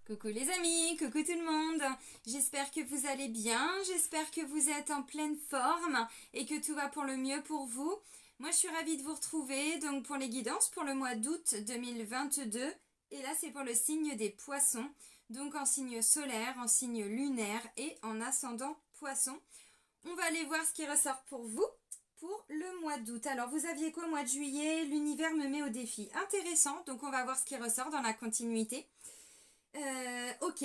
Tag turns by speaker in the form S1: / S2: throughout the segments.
S1: Coucou les amis, coucou tout le monde. J'espère que vous allez bien, j'espère que vous êtes en pleine forme et que tout va pour le mieux pour vous. Moi je suis ravie de vous retrouver donc pour les guidances pour le mois d'août 2022 et là c'est pour le signe des poissons, donc en signe solaire, en signe lunaire et en ascendant poisson. On va aller voir ce qui ressort pour vous pour le mois d'août. Alors vous aviez quoi au mois de juillet? L'univers me met au défi. Intéressant, donc on va voir ce qui ressort dans la continuité. Ok.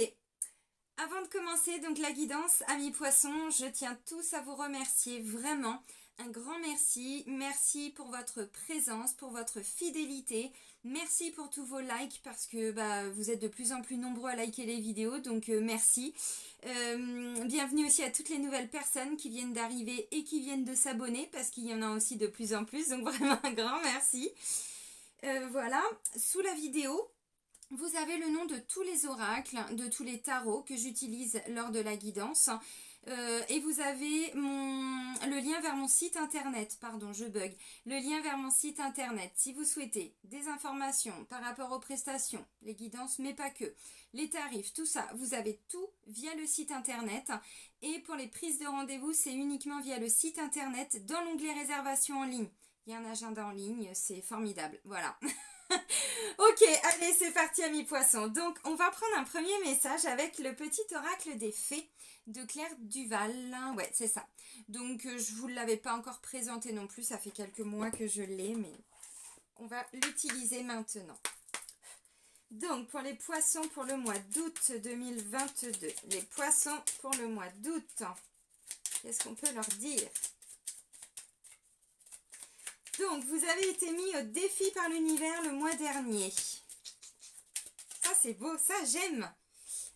S1: Avant de commencer donc la guidance, amis poissons, je tiens tous à vous remercier vraiment. Un grand merci. Merci pour votre présence, pour votre fidélité. Merci pour tous vos likes parce que vous êtes de plus en plus nombreux à liker les vidéos, donc merci. Bienvenue aussi à toutes les nouvelles personnes qui viennent d'arriver et qui viennent de s'abonner parce qu'il y en a aussi de plus en plus, donc vraiment un grand merci. Voilà, sous la vidéo, vous avez le nom de tous les oracles, de tous les tarots que j'utilise lors de la guidance. Et vous avez le lien vers mon site internet, pardon, je bug, le lien vers mon site internet. Si vous souhaitez des informations par rapport aux prestations, les guidances, mais pas que, les tarifs, tout ça, vous avez tout via le site internet. Et pour les prises de rendez-vous, c'est uniquement via le site internet dans l'onglet réservation en ligne. Il y a un agenda en ligne, c'est formidable, voilà. Ok, allez, c'est parti amis poissons. Donc, on va prendre un premier message avec le petit oracle des fées de Claire Duval. Ouais, c'est ça. Donc, je vous l'avais pas encore présenté non plus, ça fait quelques mois que je l'ai, mais on va l'utiliser maintenant. Donc, pour les poissons pour le mois d'août 2022, les poissons pour le mois d'août, qu'est-ce qu'on peut leur dire ? Donc, vous avez été mis au défi par l'univers le mois dernier. Ça, c'est beau, ça, j'aime.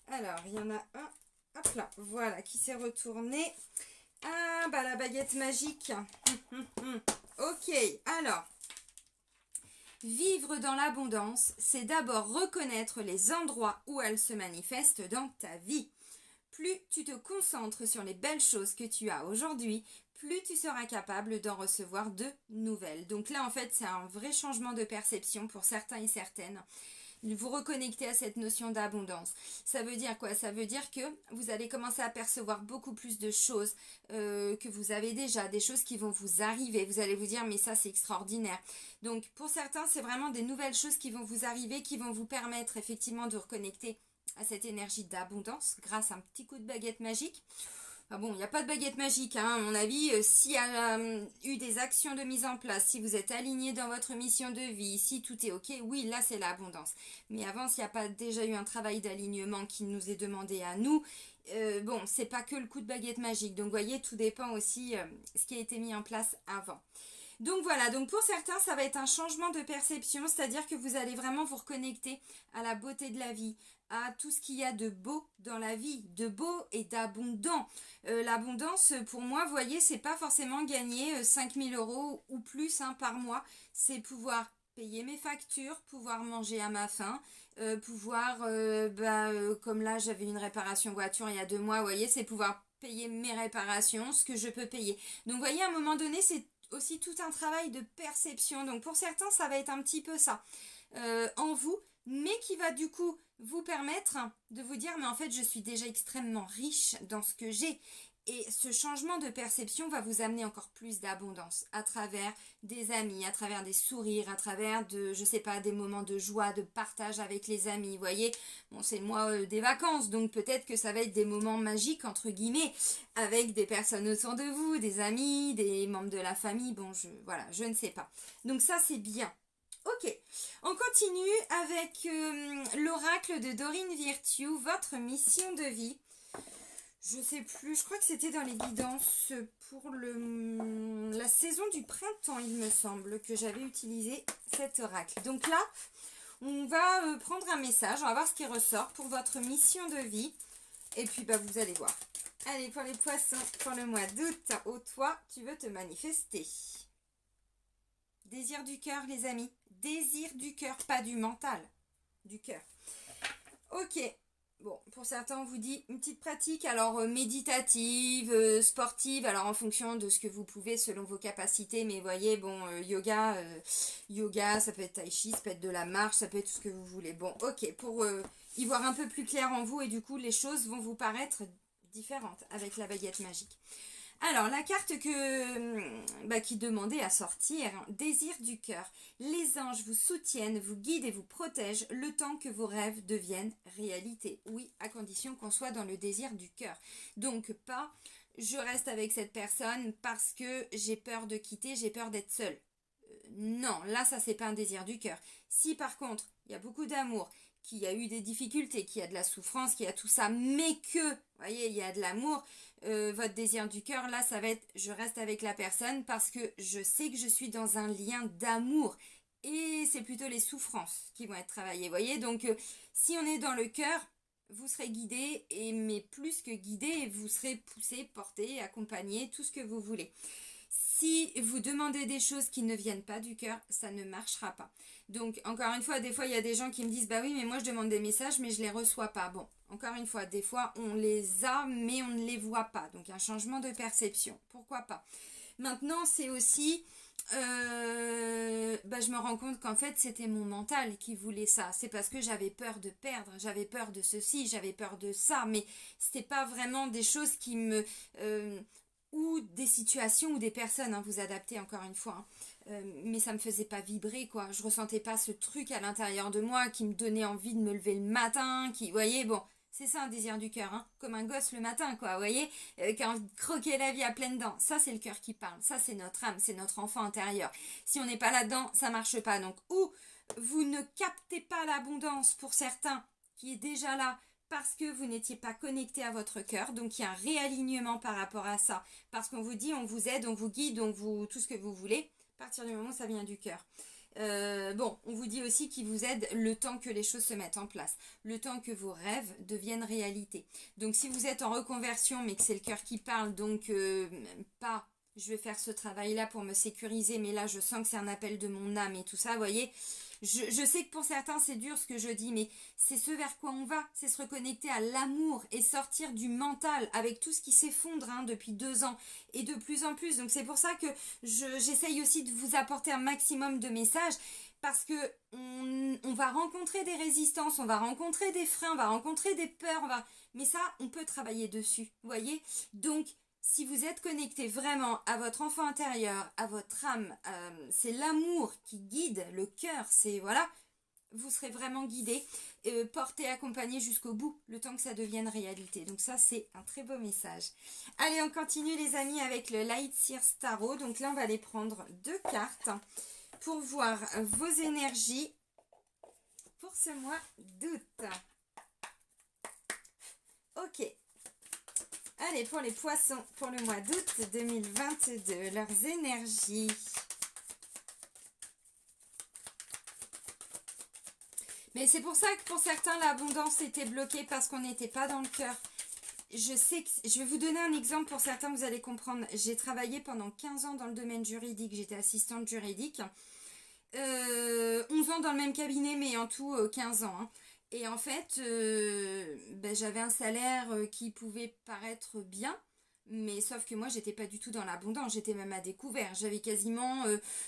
S1: Alors, il y en a un, hop là, voilà, qui s'est retourné. Ah, la baguette magique. Ok, alors. Vivre dans l'abondance, c'est d'abord reconnaître les endroits où elle se manifeste dans ta vie. Plus tu te concentres sur les belles choses que tu as aujourd'hui, plus tu seras capable d'en recevoir de nouvelles. Donc là, en fait, c'est un vrai changement de perception pour certains et certaines. Vous reconnectez à cette notion d'abondance. Ça veut dire quoi? Ça veut dire que vous allez commencer à percevoir beaucoup plus de choses que vous avez déjà, des choses qui vont vous arriver. Vous allez vous dire, mais ça, c'est extraordinaire. Donc, pour certains, c'est vraiment des nouvelles choses qui vont vous arriver, qui vont vous permettre effectivement de reconnecter à cette énergie d'abondance grâce à un petit coup de baguette magique. Ah bon, il n'y a pas de baguette magique, hein, à mon avis. S'il y a eu des actions de mise en place, si vous êtes aligné dans votre mission de vie, si tout est ok, oui, là c'est l'abondance. Mais avant, s'il n'y a pas déjà eu un travail d'alignement qui nous est demandé à nous, bon, c'est pas que le coup de baguette magique. Donc, vous voyez, tout dépend aussi ce qui a été mis en place avant. Donc voilà, donc pour certains, ça va être un changement de perception, c'est-à-dire que vous allez vraiment vous reconnecter à la beauté de la vie, à tout ce qu'il y a de beau dans la vie, de beau et d'abondant. L'abondance, pour moi, vous voyez, c'est pas forcément gagner 5000 € ou plus par mois, c'est pouvoir payer mes factures, pouvoir manger à ma faim, pouvoir, comme là, j'avais une réparation voiture il y a 2 mois, vous voyez, c'est pouvoir payer mes réparations, ce que je peux payer. Donc, vous voyez, à un moment donné, c'est aussi tout un travail de perception. Donc pour certains, ça va être un petit peu ça en vous, mais qui va du coup vous permettre de vous dire, mais en fait, je suis déjà extrêmement riche dans ce que j'ai. Et ce changement de perception va vous amener encore plus d'abondance à travers des amis, à travers des sourires, à travers de, je sais pas, des moments de joie, de partage avec les amis. Vous voyez, bon, c'est le mois des vacances, donc peut-être que ça va être des moments magiques, entre guillemets, avec des personnes autour de vous, des amis, des membres de la famille. Bon, voilà, je ne sais pas. Donc ça, c'est bien. Ok, on continue avec l'oracle de Dorine Virtue, votre mission de vie. Je sais plus, je crois que c'était dans les guidances pour la saison du printemps, il me semble, que j'avais utilisé cet oracle. Donc là, on va prendre un message, on va voir ce qui ressort pour votre mission de vie. Et puis, vous allez voir. Allez, pour les poissons, pour le mois d'août, au toi, tu veux te manifester. Désir du cœur, les amis. Désir du cœur, pas du mental. Du cœur. Ok. Bon, pour certains, on vous dit une petite pratique, alors méditative, sportive, alors en fonction de ce que vous pouvez selon vos capacités, mais voyez, bon, yoga, ça peut être tai chi, ça peut être de la marche, ça peut être tout ce que vous voulez. Bon, ok, pour y voir un peu plus clair en vous et du coup les choses vont vous paraître différentes avec la baguette magique. Alors, la carte qui demandait à sortir, désir du cœur. Les anges vous soutiennent, vous guident et vous protègent le temps que vos rêves deviennent réalité. Oui, à condition qu'on soit dans le désir du cœur. Donc, pas je reste avec cette personne parce que j'ai peur de quitter, j'ai peur d'être seule. Non, là, ça, c'est pas un désir du cœur. Si par contre, il y a beaucoup d'amour, qu'il y a eu des difficultés, qu'il y a de la souffrance, qu'il y a tout ça, mais que, vous voyez, il y a de l'amour, votre désir du cœur, là, ça va être je reste avec la personne parce que je sais que je suis dans un lien d'amour. Et c'est plutôt les souffrances qui vont être travaillées, vous voyez. Donc, si on est dans le cœur, vous serez guidé, mais plus que guidé, vous serez poussé, porté, accompagné, tout ce que vous voulez. Si vous demandez des choses qui ne viennent pas du cœur, ça ne marchera pas. Donc, encore une fois, des fois, il y a des gens qui me disent, bah oui, mais moi, je demande des messages, mais je les reçois pas. Bon, encore une fois, des fois, on les a, mais on ne les voit pas. Donc, un changement de perception. Pourquoi pas? Maintenant, c'est aussi, je me rends compte qu'en fait, c'était mon mental qui voulait ça. C'est parce que j'avais peur de perdre, j'avais peur de ceci, j'avais peur de ça, mais c'était pas vraiment des choses qui me... ou des situations ou des personnes, hein, vous adaptez encore une fois, hein. Mais ça me faisait pas vibrer, quoi. Je ressentais pas ce truc à l'intérieur de moi qui me donnait envie de me lever le matin, qui, vous voyez, bon, c'est ça un désir du cœur, hein, comme un gosse le matin, quoi, vous voyez, qui a envie de croquer la vie à pleines dents. Ça, c'est le cœur qui parle, ça, c'est notre âme, c'est notre enfant intérieur. Si on n'est pas là-dedans, ça marche pas. Donc, ou vous ne captez pas l'abondance pour certains qui est déjà là, parce que vous n'étiez pas connecté à votre cœur. Donc il y a un réalignement par rapport à ça. Parce qu'on vous dit, on vous aide, on vous guide, on vous tout ce que vous voulez. À partir du moment où ça vient du cœur. On vous dit aussi qu'il vous aide le temps que les choses se mettent en place. Le temps que vos rêves deviennent réalité. Donc si vous êtes en reconversion, mais que c'est le cœur qui parle, donc pas... Je vais faire ce travail-là pour me sécuriser, mais là je sens que c'est un appel de mon âme et tout ça, vous voyez. Je sais que pour certains c'est dur ce que je dis, mais c'est ce vers quoi on va, c'est se reconnecter à l'amour et sortir du mental avec tout ce qui s'effondre, hein, depuis 2 ans et de plus en plus. Donc c'est pour ça que j'essaye aussi de vous apporter un maximum de messages, parce que on va rencontrer des résistances, on va rencontrer des freins, on va rencontrer des peurs, mais ça on peut travailler dessus, vous voyez. Donc si vous êtes connecté vraiment à votre enfant intérieur, à votre âme, c'est l'amour qui guide, le cœur, c'est voilà, vous serez vraiment guidé, porté, accompagné jusqu'au bout, le temps que ça devienne réalité. Donc ça, c'est un très beau message. Allez, on continue les amis avec le Light Sears Tarot. Donc là, on va aller prendre 2 cartes pour voir vos énergies pour ce mois d'août. Ok. Allez, pour les poissons, pour le mois d'août 2022, leurs énergies. Mais c'est pour ça que pour certains, l'abondance était bloquée parce qu'on n'était pas dans le cœur. Je sais que, je vais vous donner un exemple pour certains, vous allez comprendre. J'ai travaillé pendant 15 ans dans le domaine juridique, j'étais assistante juridique. 11 ans dans le même cabinet, mais en tout 15 ans, hein. Et en fait, j'avais un salaire qui pouvait paraître bien, mais sauf que moi, j'étais pas du tout dans l'abondance, j'étais même à découvert. J'avais quasiment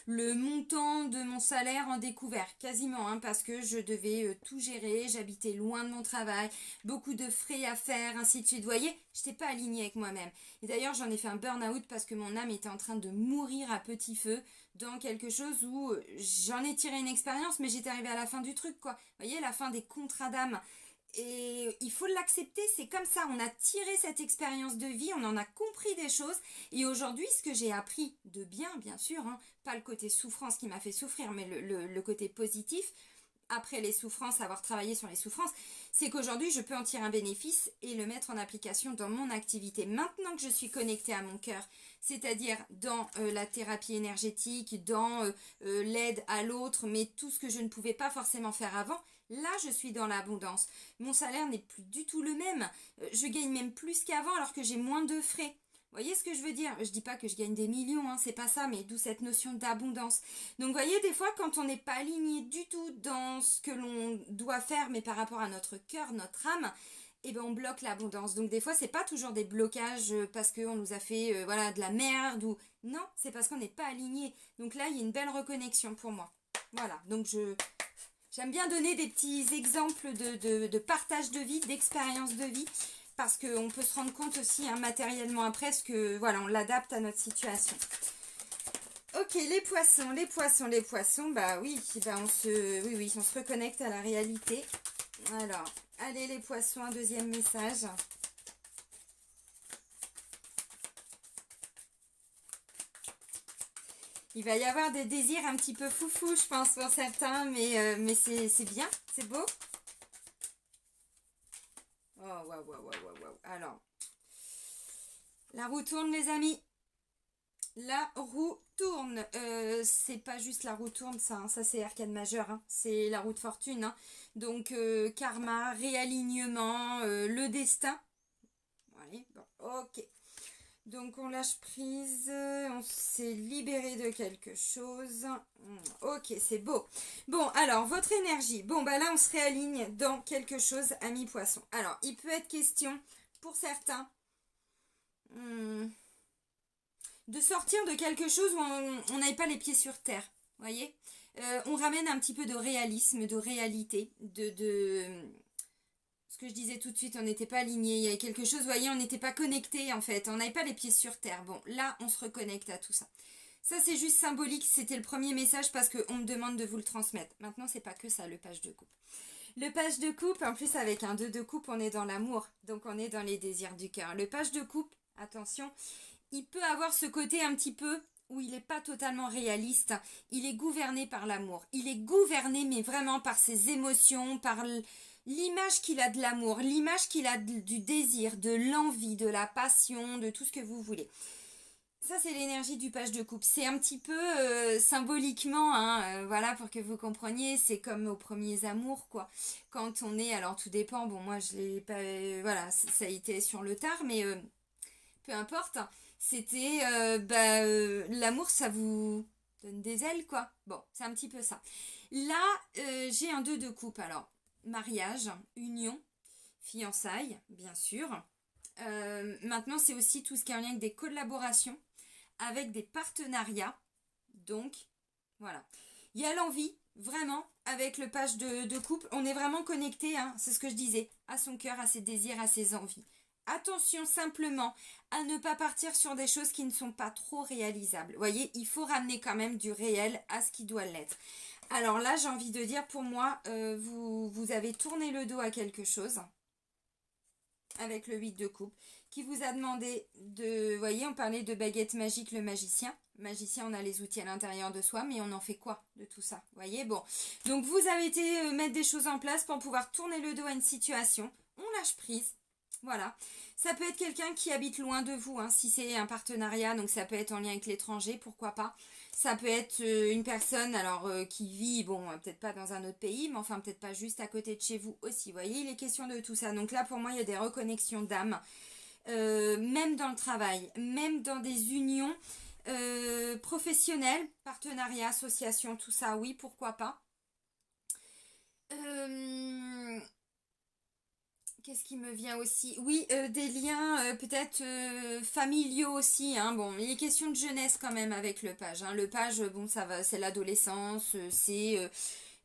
S1: le montant de mon salaire en découvert, quasiment, hein, parce que je devais tout gérer, j'habitais loin de mon travail, beaucoup de frais à faire, ainsi de suite. Vous voyez, j'étais pas alignée avec moi-même. Et d'ailleurs, j'en ai fait un burn-out parce que mon âme était en train de mourir à petit feu dans quelque chose où j'en ai tiré une expérience, mais j'étais arrivée à la fin du truc, quoi. Vous voyez, la fin des contrats d'âme. Et il faut l'accepter, c'est comme ça. On a tiré cette expérience de vie, on en a compris des choses. Et aujourd'hui, ce que j'ai appris de bien, bien sûr, hein, pas le côté souffrance qui m'a fait souffrir, mais le côté positif, après les souffrances, avoir travaillé sur les souffrances, c'est qu'aujourd'hui, je peux en tirer un bénéfice et le mettre en application dans mon activité. Maintenant que je suis connectée à mon cœur, c'est-à-dire dans la thérapie énergétique, dans l'aide à l'autre, mais tout ce que je ne pouvais pas forcément faire avant, là, je suis dans l'abondance. Mon salaire n'est plus du tout le même. Je gagne même plus qu'avant alors que j'ai moins de frais. Vous voyez ce que je veux dire? Je dis pas que je gagne des millions, hein, c'est pas ça, mais d'où cette notion d'abondance. Donc vous voyez, des fois, quand on n'est pas aligné du tout dans ce que l'on doit faire, mais par rapport à notre cœur, notre âme, eh ben on bloque l'abondance. Donc des fois, c'est pas toujours des blocages parce qu'on nous a fait voilà, de la merde ou... Non, c'est parce qu'on n'est pas aligné. Donc là, il y a une belle reconnexion pour moi. Voilà, donc J'aime bien donner des petits exemples de partage de vie, d'expérience de vie, parce qu'on peut se rendre compte aussi hein, matériellement après, ce que voilà, on l'adapte à notre situation. Ok, les poissons, bah oui, bah oui, on se reconnecte à la réalité. Alors, allez les poissons, un deuxième message. Il va y avoir des désirs un petit peu foufou, je pense, pour certains, mais c'est bien, c'est beau. Oh, waouh. Alors, la roue tourne, les amis. La roue tourne. C'est pas juste la roue tourne, ça, hein, ça c'est arcane majeur, hein, c'est la roue de fortune. Hein. Donc, karma, réalignement, le destin. Allez, bon, ok. Donc on lâche prise, on s'est libéré de quelque chose. Ok, c'est beau. Bon, alors, votre énergie. Bon, bah là, on se réaligne dans quelque chose, ami poisson. Alors, il peut être question, pour certains, de sortir de quelque chose où on n'avait pas les pieds sur terre. Voyez, on ramène un petit peu de réalisme, de réalité, ce que je disais tout de suite, on n'était pas aligné, il y avait quelque chose, vous voyez, on n'était pas connecté en fait, on n'avait pas les pieds sur terre. Bon, là, on se reconnecte à tout ça. Ça, c'est juste symbolique, c'était le premier message parce qu'on me demande de vous le transmettre. Maintenant, c'est pas que ça, le page de coupe. Le page de coupe, en plus avec un 2 de coupe, on est dans l'amour, donc on est dans les désirs du cœur. Le page de coupe, attention, il peut avoir ce côté un petit peu où il n'est pas totalement réaliste, il est gouverné par l'amour. Il est gouverné, mais vraiment par ses émotions, par l'image qu'il a de l'amour, l'image qu'il a du désir, de l'envie, de la passion, de tout ce que vous voulez. Ça, c'est l'énergie du page de coupe. C'est un petit peu symboliquement, hein, voilà, pour que vous compreniez, c'est comme aux premiers amours, quoi. Quand on est, alors tout dépend, bon, moi, je l'ai pas, voilà, ça a été sur le tard, mais peu importe, c'était, l'amour, ça vous donne des ailes, quoi. Bon, c'est un petit peu ça. Là, j'ai un 2 de coupe, alors, mariage, union, fiançailles, bien sûr. Maintenant, c'est aussi tout ce qui est en lien avec des collaborations, avec des partenariats. Donc, voilà. Il y a l'envie, vraiment, avec le page de couple. On est vraiment connecté, hein, c'est ce que je disais, à son cœur, à ses désirs, à ses envies. Attention simplement à ne pas partir sur des choses qui ne sont pas trop réalisables. Vous voyez, il faut ramener quand même du réel à ce qui doit l'être. Alors là, j'ai envie de dire, pour moi, vous avez tourné le dos à quelque chose avec le 8 de coupe, qui vous a demandé de... Vous voyez, on parlait de baguette magique, le magicien. Magicien, on a les outils à l'intérieur de soi, mais on en fait quoi de tout ça? Vous voyez, bon. Donc, vous avez été mettre des choses en place pour pouvoir tourner le dos à une situation. On lâche prise. Voilà. Ça peut être quelqu'un qui habite loin de vous, hein, si c'est un partenariat, donc ça peut être en lien avec l'étranger, pourquoi pas. Ça peut être une personne alors qui vit, bon, peut-être pas dans un autre pays, mais enfin peut-être pas juste à côté de chez vous aussi. Vous voyez, il est question de tout ça. Donc là, pour moi, il y a des reconnexions d'âme, même dans le travail, même dans des unions professionnelles, partenariats, associations, tout ça, oui, pourquoi pas. Qu'est-ce qui me vient aussi? Oui, des liens peut-être familiaux aussi. Hein. Bon, il est question de jeunesse quand même avec le page. Hein. Le page, bon, ça va, c'est l'adolescence, c'est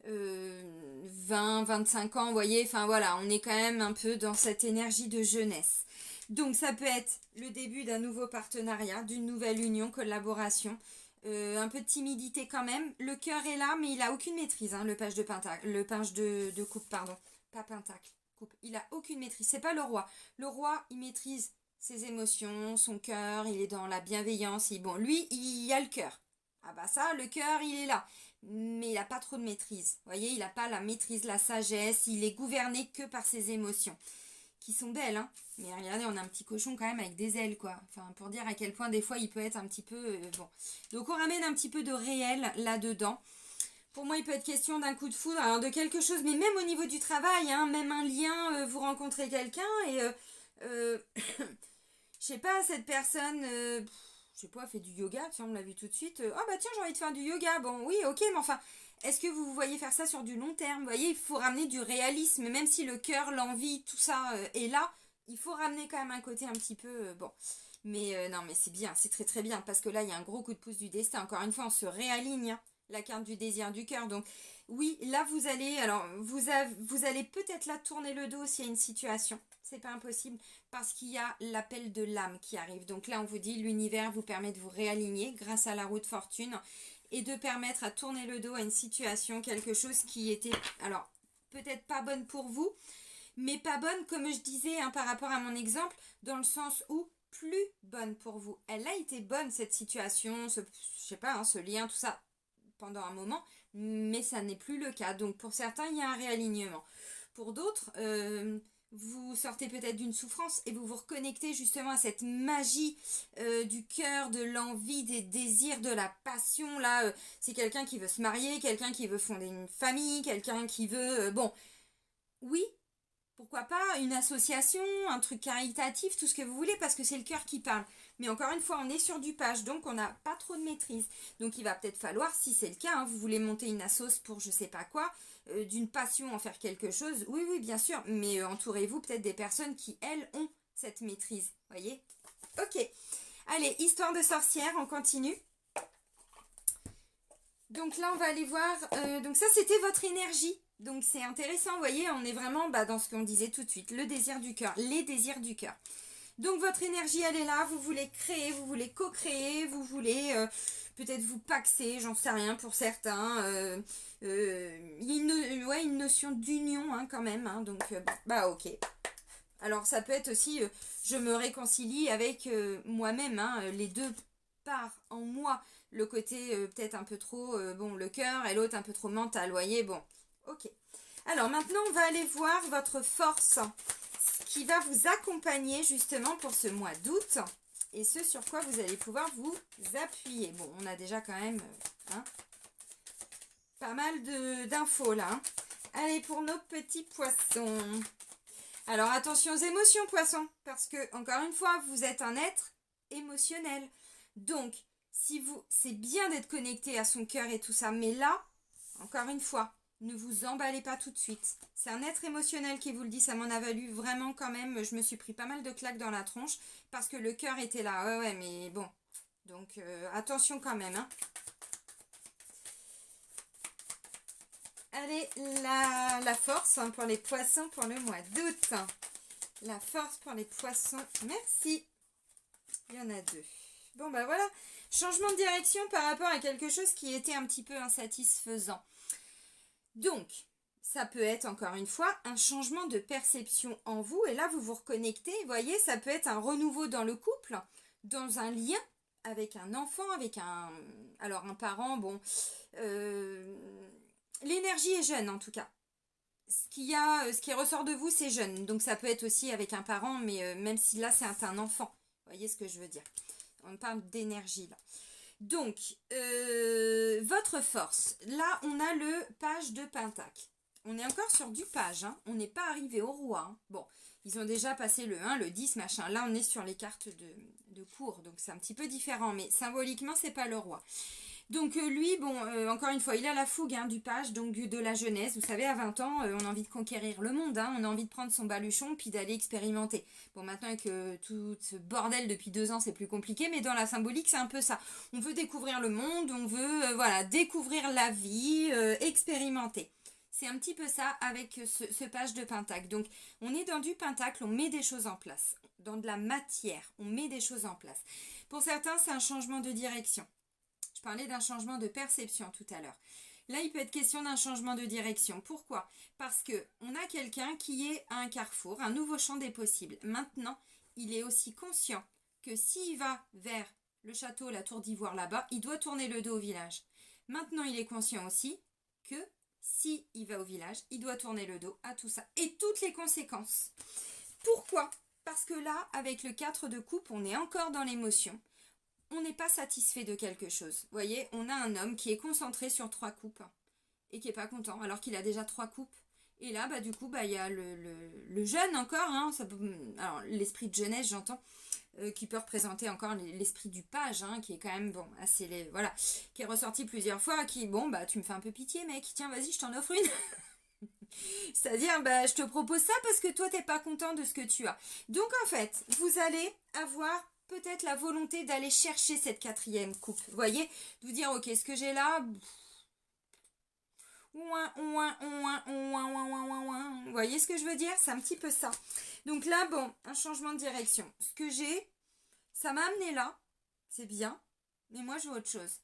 S1: 20, 25 ans, vous voyez. Enfin voilà, on est quand même un peu dans cette énergie de jeunesse. Donc ça peut être le début d'un nouveau partenariat, d'une nouvelle union, collaboration. Un peu de timidité quand même. Le cœur est là, mais il a aucune maîtrise. Hein, le page de pentacle, le page de coupe, pardon, pas pentacle. Il a aucune maîtrise. C'est pas le roi. Le roi, il maîtrise ses émotions, son cœur, il est dans la bienveillance. Bon, lui, il a le cœur. Ah bah ça, le cœur, il est là. Mais il n'a pas trop de maîtrise. Vous voyez, il n'a pas la maîtrise, la sagesse. Il est gouverné que par ses émotions. Qui sont belles, hein. Mais regardez, on a un petit cochon quand même avec des ailes, quoi. Enfin, pour dire à quel point des fois il peut être un petit peu... bon. Donc on ramène un petit peu de réel là-dedans. Pour moi, il peut être question d'un coup de foudre, alors de quelque chose, mais même au niveau du travail, hein, même un lien, vous rencontrez quelqu'un et, je sais pas, cette personne, je sais pas, fait du yoga, tiens, on l'a vu tout de suite. Ah bah tiens, j'ai envie de faire du yoga. Bon, oui, ok, mais enfin, est-ce que vous voyez faire ça sur du long terme? Vous voyez, il faut ramener du réalisme, même si le cœur, l'envie, tout ça est là, il faut ramener quand même un côté un petit peu, bon. Mais non, mais c'est bien, c'est très très bien, parce que là, il y a un gros coup de pouce du destin. Encore une fois, on se réaligne, hein. la carte du désir du cœur. Donc oui, là vous allez, alors vous allez peut-être là tourner le dos s'il y a une situation. C'est pas impossible parce qu'il y a l'appel de l'âme qui arrive. Donc là on vous dit l'univers vous permet de vous réaligner grâce à la roue de fortune et de permettre à tourner le dos à une situation, quelque chose qui était, alors peut-être pas bonne pour vous, mais pas bonne comme je disais hein, par rapport à mon exemple, dans le sens où plus bonne pour vous. Elle a été bonne cette situation, je sais pas, hein, ce lien, tout ça, pendant un moment, mais ça n'est plus le cas. Donc pour certains, il y a un réalignement. Pour d'autres, vous sortez peut-être d'une souffrance et vous vous reconnectez justement à cette magie du cœur, de l'envie, des désirs, de la passion. Là, c'est quelqu'un qui veut se marier, quelqu'un qui veut fonder une famille, quelqu'un qui veut... bon, oui, pourquoi pas une association, un truc caritatif, tout ce que vous voulez, parce que c'est le cœur qui parle. Mais encore une fois, on est sur du page, donc on n'a pas trop de maîtrise. Donc il va peut-être falloir, si c'est le cas, hein, vous voulez monter une assoce pour je sais pas quoi, d'une passion en faire quelque chose, oui, oui, bien sûr, mais entourez-vous peut-être des personnes qui, elles, ont cette maîtrise, voyez. Ok, allez, histoire de sorcière, on continue. Donc là, on va aller voir, donc ça, c'était votre énergie. Donc c'est intéressant, vous voyez, on est vraiment dans ce qu'on disait tout de suite, le désir du cœur, les désirs du cœur. Donc votre énergie, elle est là, vous voulez créer, vous voulez co-créer, vous voulez peut-être vous paxer, j'en sais rien pour certains. Il y a une notion d'union hein, quand même, hein, donc ok. Alors ça peut être aussi, je me réconcilie avec moi-même, hein, les deux parts en moi, le côté peut-être un peu trop, le cœur et l'autre un peu trop mental, vous voyez, bon. Ok. Alors maintenant, on va aller voir votre force qui va vous accompagner justement pour ce mois d'août et ce sur quoi vous allez pouvoir vous appuyer. Bon, on a déjà quand même pas mal d'infos là. Hein. Allez, pour nos petits poissons. Alors attention aux émotions, poissons, parce que encore une fois, vous êtes un être émotionnel. Donc, c'est bien d'être connecté à son cœur et tout ça, mais là, encore une fois, ne vous emballez pas tout de suite. C'est un être émotionnel qui vous le dit, ça m'en a valu vraiment quand même. Je me suis pris pas mal de claques dans la tronche parce que le cœur était là. Ouais, mais bon. Donc, attention quand même. Hein. Allez, la force hein, pour les poissons pour le mois d'août. La force pour les poissons. Merci. Il y en a 2. Bon, voilà. Changement de direction par rapport à quelque chose qui était un petit peu insatisfaisant. Donc, ça peut être encore une fois un changement de perception en vous et là vous vous reconnectez, vous voyez, ça peut être un renouveau dans le couple, dans un lien avec un enfant, avec un parent, bon, l'énergie est jeune en tout cas. Ce qui ressort de vous c'est jeune, donc ça peut être aussi avec un parent, mais même si là c'est un enfant, vous voyez ce que je veux dire, on parle d'énergie là. Donc, votre force. Là, on a le page de Pentacle. On est encore sur du page. Hein. On n'est pas arrivé au roi. Hein. Bon, ils ont déjà passé le 1, le 10, machin. Là, on est sur les cartes de cours. Donc, c'est un petit peu différent. Mais symboliquement, c'est pas le roi. Donc lui, encore une fois, il a la fougue hein, du page, donc de la jeunesse. Vous savez, à 20 ans, on a envie de conquérir le monde, hein, on a envie de prendre son baluchon puis d'aller expérimenter. Bon, maintenant avec tout ce bordel depuis 2 ans, c'est plus compliqué, mais dans la symbolique, c'est un peu ça. On veut découvrir le monde, on veut découvrir la vie, expérimenter. C'est un petit peu ça avec ce page de Pentacle. Donc, on est dans du Pentacle, on met des choses en place. Dans de la matière, on met des choses en place. Pour certains, c'est un changement de direction. Je parlais d'un changement de perception tout à l'heure. Là, il peut être question d'un changement de direction. Pourquoi? Parce qu'on a quelqu'un qui est à un carrefour, un nouveau champ des possibles. Maintenant, il est aussi conscient que s'il va vers le château, la tour d'ivoire là-bas, il doit tourner le dos au village. Maintenant, il est conscient aussi que s'il va au village, il doit tourner le dos à tout ça. Et toutes les conséquences. Pourquoi? Parce que là, avec le 4 de coupe, on est encore dans l'émotion. On n'est pas satisfait de quelque chose. Vous voyez, on a un homme qui est concentré sur 3 coupes et qui n'est pas content, alors qu'il a déjà 3 coupes. Et là, du coup, il y a le jeune encore, hein, alors l'esprit de jeunesse, j'entends, qui peut représenter encore l'esprit du page, hein, qui est quand même, assez, voilà, qui est ressorti plusieurs fois, qui, tu me fais un peu pitié, mec, tiens, vas-y, je t'en offre une. C'est-à-dire, je te propose ça parce que toi, t'es pas content de ce que tu as. Donc, en fait, vous allez avoir peut-être la volonté d'aller chercher cette 4e coupe. Vous voyez, de vous dire, ok, ce que j'ai là, ouin, ouin, ouin, ouin, ouin, ouin, ouin, ouin. Vous voyez ce que je veux dire? C'est un petit peu ça. Donc là, bon, un changement de direction. Ce que j'ai, ça m'a amené là, c'est bien, mais moi je veux autre chose.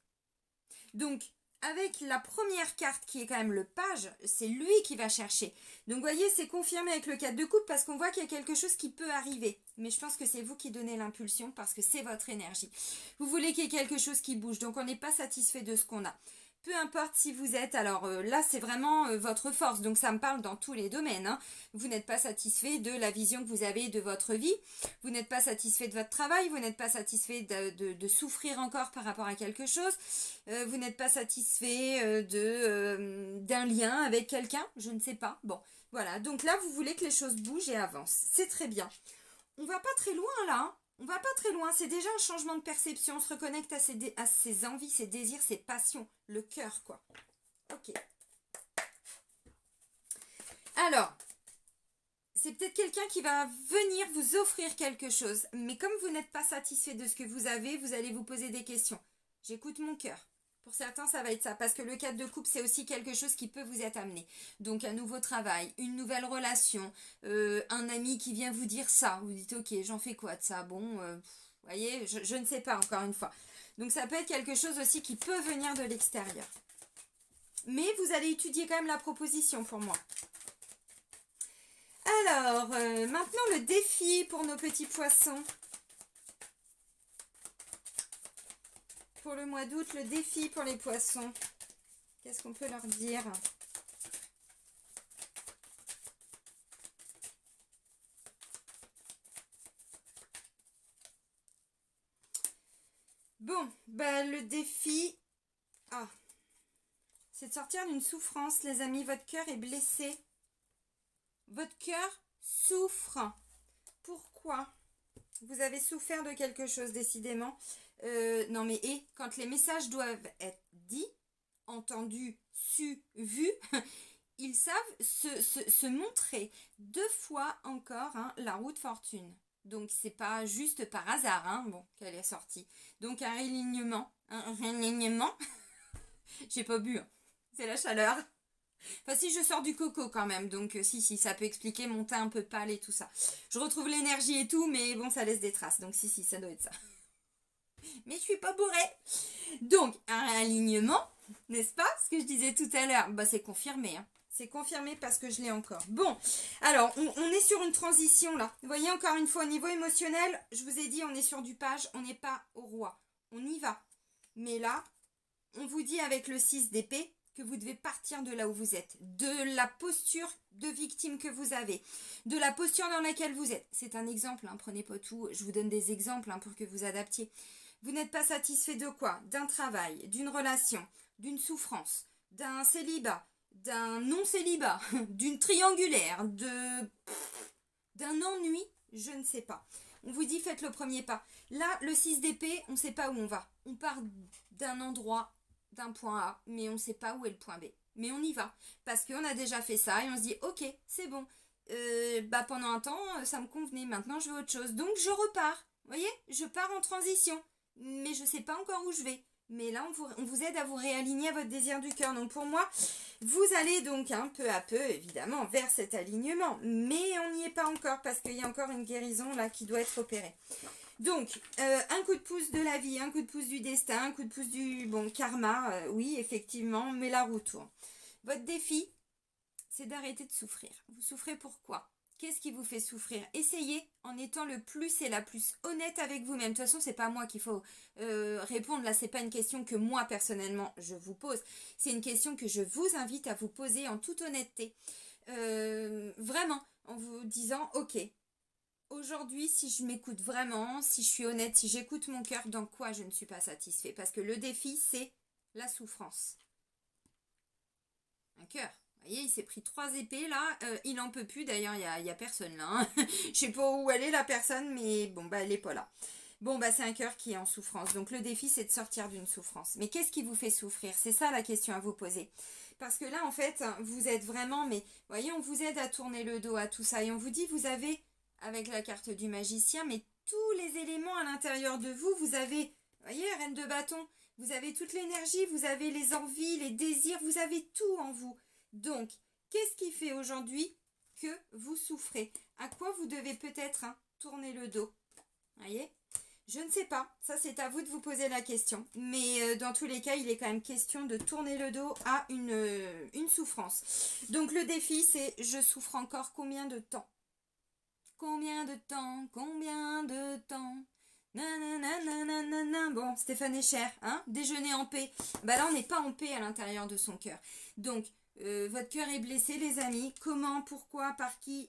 S1: Donc, avec la première carte qui est quand même le page, c'est lui qui va chercher. Donc, vous voyez, c'est confirmé avec le 4 de coupe parce qu'on voit qu'il y a quelque chose qui peut arriver. Mais je pense que c'est vous qui donnez l'impulsion parce que c'est votre énergie. Vous voulez qu'il y ait quelque chose qui bouge, donc on n'est pas satisfait de ce qu'on a. Peu importe si vous êtes, alors là c'est vraiment votre force, donc ça me parle dans tous les domaines. Hein. Vous n'êtes pas satisfait de la vision que vous avez de votre vie, vous n'êtes pas satisfait de votre travail, vous n'êtes pas satisfait de souffrir encore par rapport à quelque chose, vous n'êtes pas satisfait d'un lien avec quelqu'un, je ne sais pas. Bon, voilà, donc là vous voulez que les choses bougent et avancent, c'est très bien. On va pas très loin là, hein. On va pas très loin, c'est déjà un changement de perception, on se reconnecte à ses envies, ses désirs, ses passions, le cœur quoi. Ok. Alors, c'est peut-être quelqu'un qui va venir vous offrir quelque chose, mais comme vous n'êtes pas satisfait de ce que vous avez, vous allez vous poser des questions. J'écoute mon cœur. Pour certains, ça va être ça, parce que le 4 de coupe, c'est aussi quelque chose qui peut vous être amené. Donc, un nouveau travail, une nouvelle relation, un ami qui vient vous dire ça. Vous dites, ok, j'en fais quoi de ça? Bon, vous voyez, je ne sais pas, encore une fois. Donc, ça peut être quelque chose aussi qui peut venir de l'extérieur. Mais vous allez étudier quand même la proposition pour moi. Alors, maintenant, le défi pour nos petits poissons. Pour le mois d'août, le défi pour les poissons. Qu'est-ce qu'on peut leur dire? Bon, bah le défi... Ah, c'est de sortir d'une souffrance, les amis. Votre cœur est blessé. Votre cœur souffre. Pourquoi? Vous avez souffert de quelque chose, décidément. Non mais quand les messages doivent être dits, entendus, su, vus, ils savent se montrer. 2 fois encore, hein, la roue de fortune. Donc c'est pas juste par hasard, hein, bon, qu'elle est sortie. Donc un réalignement. J'ai pas bu, hein. C'est la chaleur. Enfin si, je sors du coco quand même, donc si, ça peut expliquer mon teint un peu pâle et tout ça. Je retrouve l'énergie et tout, mais bon, ça laisse des traces, donc si, ça doit être ça. Mais je suis pas bourrée. Donc, un réalignement, n'est-ce pas? Ce que je disais tout à l'heure, bah c'est confirmé, hein. C'est confirmé parce que je l'ai encore. Bon, alors, on est sur une transition là. Vous voyez, encore une fois, au niveau émotionnel, je vous ai dit, on est sur du page, on n'est pas au roi. On y va. Mais là, on vous dit avec le 6 d'épée que vous devez partir de là où vous êtes, de la posture de victime que vous avez, de la posture dans laquelle vous êtes. C'est un exemple, hein, prenez pas tout, je vous donne des exemples, hein, pour que vous adaptiez. Vous n'êtes pas satisfait de quoi? D'un travail, d'une relation, d'une souffrance, d'un célibat, d'un non-célibat, d'une triangulaire, d'un ennui, je ne sais pas. On vous dit faites le premier pas. Là, le 6 d'épée, on ne sait pas où on va. On part d'un endroit, d'un point A, mais on ne sait pas où est le point B. Mais on y va, parce qu'on a déjà fait ça et on se dit ok, c'est bon. Pendant un temps, ça me convenait, maintenant je veux autre chose. Donc je repars, vous voyez, je pars en transition, mais je ne sais pas encore où je vais. Mais là, on vous aide à vous réaligner à votre désir du cœur. Donc pour moi, vous allez donc peu à peu, évidemment, vers cet alignement. Mais on n'y est pas encore parce qu'il y a encore une guérison là qui doit être opérée. Donc, un coup de pouce de la vie, un coup de pouce du destin, un coup de pouce du karma, oui, effectivement, mais la roue tourne. Votre défi, c'est d'arrêter de souffrir. Vous souffrez pourquoi? Qu'est-ce qui vous fait souffrir? Essayez en étant le plus et la plus honnête avec vous-même. De toute façon, c'est pas moi qu'il faut répondre. Là, c'est pas une question que moi, personnellement, je vous pose. C'est une question que je vous invite à vous poser en toute honnêteté. Vraiment, en vous disant, ok, aujourd'hui, si je m'écoute vraiment, si je suis honnête, si j'écoute mon cœur, dans quoi je ne suis pas satisfait? Parce que le défi, c'est la souffrance. Un cœur. Vous voyez, il s'est pris 3 épées là, il n'en peut plus, d'ailleurs il y a personne là, hein. Je sais pas où elle est la personne, mais bon elle est pas là. Bon c'est un cœur qui est en souffrance, donc le défi c'est de sortir d'une souffrance. Mais qu'est-ce qui vous fait souffrir? C'est ça la question à vous poser. Parce que là en fait, vous êtes vraiment, mais vous voyez, on vous aide à tourner le dos à tout ça, et on vous dit, vous avez, avec la carte du magicien, mais tous les éléments à l'intérieur de vous, vous avez, vous voyez, reine de bâton, Vous avez toute l'énergie, vous avez les envies, les désirs, vous avez tout en vous. Donc, qu'est-ce qui fait aujourd'hui que vous souffrez? À quoi vous devez peut-être tourner le dos? Voyez? Je ne sais pas, ça c'est à vous de vous poser la question. Mais dans tous les cas, il est quand même question de tourner le dos à une souffrance. Donc le défi, c'est je souffre encore combien de temps? Combien de temps? Combien de temps? Nanana. Bon, Stéphane Echer, déjeuner en paix. Bah là, on n'est pas en paix à l'intérieur de son cœur. Donc, votre cœur est blessé, les amis. Comment, pourquoi, par qui?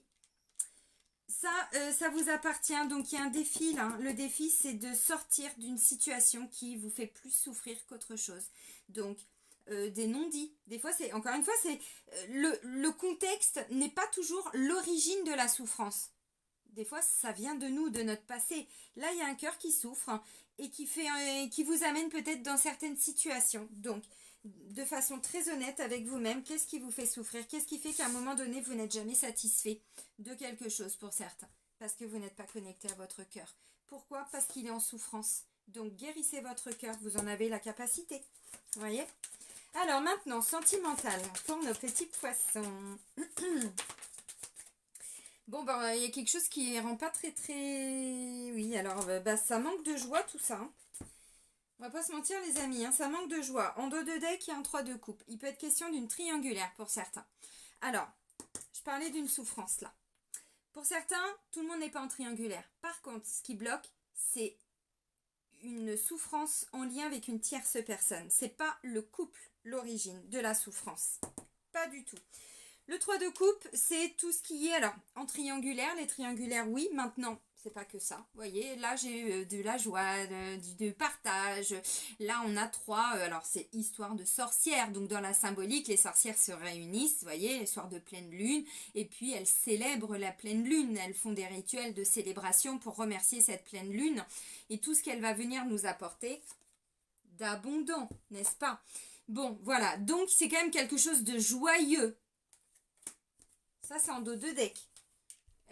S1: Ça vous appartient. Donc, il y a un défi là. Le défi, c'est de sortir d'une situation qui vous fait plus souffrir qu'autre chose. Donc, des non-dits. Des fois, c'est encore une fois, c'est le contexte n'est pas toujours l'origine de la souffrance. Des fois, ça vient de nous, de notre passé. Là, il y a un cœur qui souffre et qui vous amène peut-être dans certaines situations. Donc, de façon très honnête avec vous-même, qu'est-ce qui vous fait souffrir? Qu'est-ce qui fait qu'à un moment donné, vous n'êtes jamais satisfait de quelque chose pour certains? Parce que vous n'êtes pas connecté à votre cœur. Pourquoi? Parce qu'il est en souffrance. Donc, guérissez votre cœur. Vous en avez la capacité. Vous voyez? Alors, maintenant, sentimental pour nos petits poissons. Bon, ben, il y a quelque chose qui rend pas très... Oui, alors, ça manque de joie, tout ça. On va pas se mentir, les amis, ça manque de joie. En dos de deck, il y a un 3 de coupe. Il peut être question d'une triangulaire pour certains. Alors, je parlais d'une souffrance, là. Pour certains, tout le monde n'est pas en triangulaire. Par contre, ce qui bloque, c'est une souffrance en lien avec une tierce personne. C'est pas le couple, l'origine de la souffrance. Pas du tout. Le 3 de coupe, c'est tout ce qui est, alors, en triangulaire, les triangulaires, oui, maintenant, c'est pas que ça. Vous voyez, là, j'ai eu de la joie, du partage. Là, on a 3, alors, c'est histoire de sorcières. Donc, dans la symbolique, les sorcières se réunissent, vous voyez, soir de pleine lune. Et puis, elles célèbrent la pleine lune. Elles font des rituels de célébration pour remercier cette pleine lune. Et tout ce qu'elle va venir nous apporter d'abondant, n'est-ce pas? Bon, voilà. Donc, c'est quand même quelque chose de joyeux. Ça, c'est en dos de deck.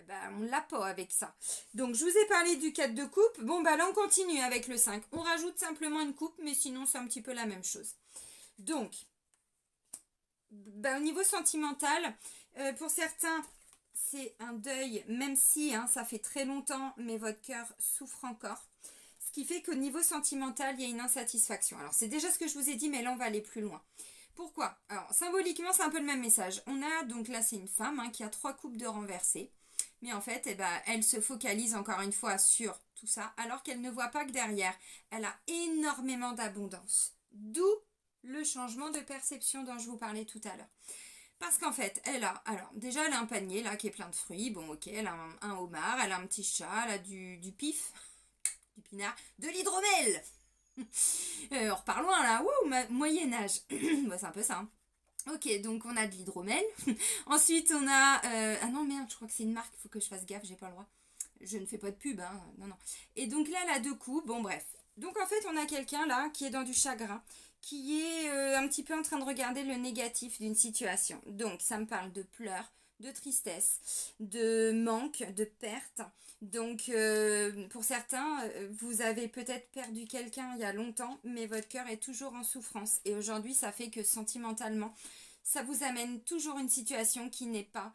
S1: Eh ben, on l'a pas avec ça. Donc, je vous ai parlé du 4 de coupe. Bon, bah là, on continue avec le 5. On rajoute simplement une coupe, mais sinon, c'est un petit peu la même chose. Donc, au niveau sentimental, pour certains, c'est un deuil, même si ça fait très longtemps, mais votre cœur souffre encore. Ce qui fait qu'au niveau sentimental, il y a une insatisfaction. Alors, c'est déjà ce que je vous ai dit, mais là, on va aller plus loin. Pourquoi? Alors, symboliquement, c'est un peu le même message. On a, donc là, c'est une femme qui a 3 coupes de renversées. Mais en fait, elle se focalise encore une fois sur tout ça, alors qu'elle ne voit pas que derrière, elle a énormément d'abondance. D'où le changement de perception dont je vous parlais tout à l'heure. Parce qu'en fait, elle a un panier là qui est plein de fruits. Bon, ok, elle a un homard, elle a un petit chat, elle a du pif, du pinard, de l'hydromel. On repart loin là, Moyen-Âge. C'est un peu ça. Ok, donc on a de l'hydromel. Ensuite, on a... ah non, merde, je crois que c'est une marque, il faut que je fasse gaffe, j'ai pas le droit. Je ne fais pas de pub, non. Et donc là, elle a 2 coups, bon bref. Donc en fait, on a quelqu'un là qui est dans du chagrin, qui est un petit peu en train de regarder le négatif d'une situation. Donc, ça me parle de pleurs, de tristesse, de manque, de perte. Donc, pour certains, vous avez peut-être perdu quelqu'un il y a longtemps, mais votre cœur est toujours en souffrance. Et aujourd'hui, ça fait que sentimentalement, ça vous amène toujours une situation qui n'est pas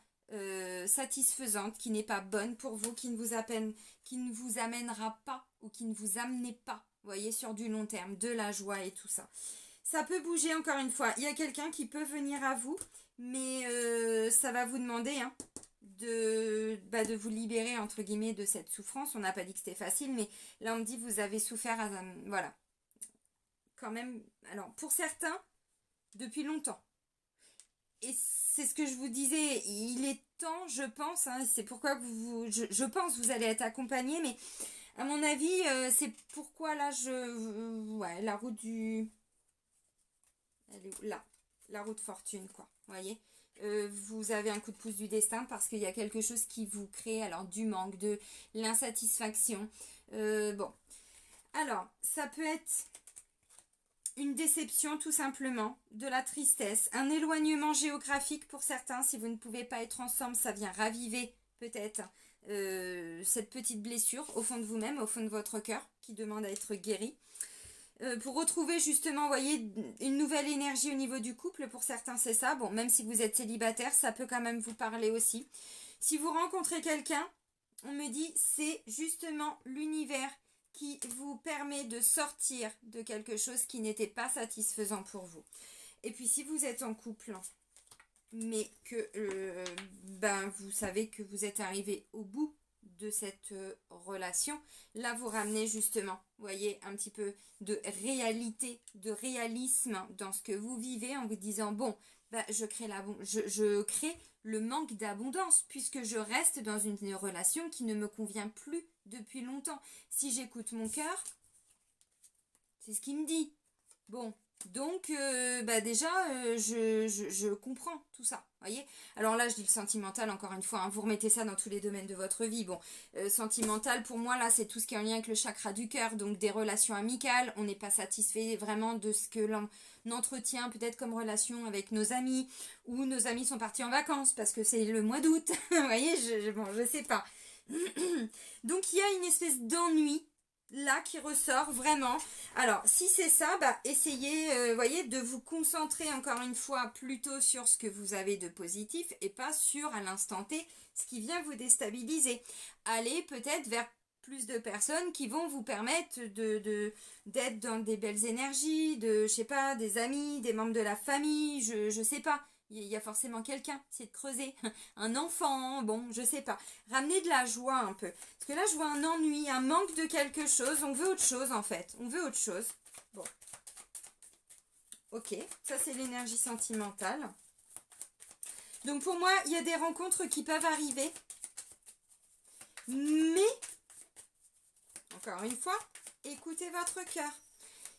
S1: satisfaisante, qui n'est pas bonne pour vous, qui ne vous amènera pas ou qui ne vous amenez pas, vous voyez, sur du long terme, de la joie et tout ça. Ça peut bouger encore une fois. Il y a quelqu'un qui peut venir à vous, mais ça va vous demander de vous libérer entre guillemets de cette souffrance. On n'a pas dit que c'était facile, mais là on me dit vous avez souffert voilà, quand même, alors pour certains depuis longtemps, et c'est ce que je vous disais, il est temps, je pense, c'est pourquoi je pense vous allez être accompagné, mais à mon avis c'est pourquoi là la route du... Elle est où? Là, la roue de fortune, quoi. Vous voyez, vous avez un coup de pouce du destin parce qu'il y a quelque chose qui vous crée alors du manque, de l'insatisfaction. Bon, alors ça peut être une déception tout simplement, de la tristesse, un éloignement géographique pour certains. Si vous ne pouvez pas être ensemble, ça vient raviver peut-être cette petite blessure au fond de vous-même, au fond de votre cœur qui demande à être guérie. pour retrouver justement, vous voyez, une nouvelle énergie au niveau du couple. Pour certains, c'est ça. Bon, même si vous êtes célibataire, ça peut quand même vous parler aussi. Si vous rencontrez quelqu'un, on me dit, c'est justement l'univers qui vous permet de sortir de quelque chose qui n'était pas satisfaisant pour vous. Et puis, si vous êtes en couple, mais que vous savez que vous êtes arrivé au bout de cette relation, là vous ramenez justement, vous voyez, un petit peu de réalité, de réalisme dans ce que vous vivez en vous disant bon, je crée le manque d'abondance puisque je reste dans une relation qui ne me convient plus depuis longtemps. Si j'écoute mon cœur, c'est ce qu'il me dit. Bon, donc déjà je comprends tout ça, voyez. Alors là je dis le sentimental encore une fois, hein, vous remettez ça dans tous les domaines de votre vie. Bon, sentimental pour moi là c'est tout ce qui est en lien avec le chakra du cœur, donc des relations amicales, on n'est pas satisfait vraiment de ce que l'on entretient peut-être comme relation avec nos amis, ou nos amis sont partis en vacances parce que c'est le mois d'août, vous voyez, je sais pas. Donc il y a une espèce d'ennui là qui ressort vraiment. Alors si c'est ça, essayez voyez, de vous concentrer encore une fois plutôt sur ce que vous avez de positif et pas sur à l'instant T ce qui vient vous déstabiliser. Allez peut-être vers plus de personnes qui vont vous permettre d'être dans des belles énergies, je sais pas, des amis, des membres de la famille, je sais pas. Il y a forcément quelqu'un, c'est de creuser. Un enfant, bon, je sais pas. Ramener de la joie un peu. Parce que là, je vois un ennui, un manque de quelque chose. On veut autre chose, en fait. On veut autre chose. Bon. Ok, ça, c'est l'énergie sentimentale. Donc, pour moi, il y a des rencontres qui peuvent arriver. Mais, encore une fois, écoutez votre cœur.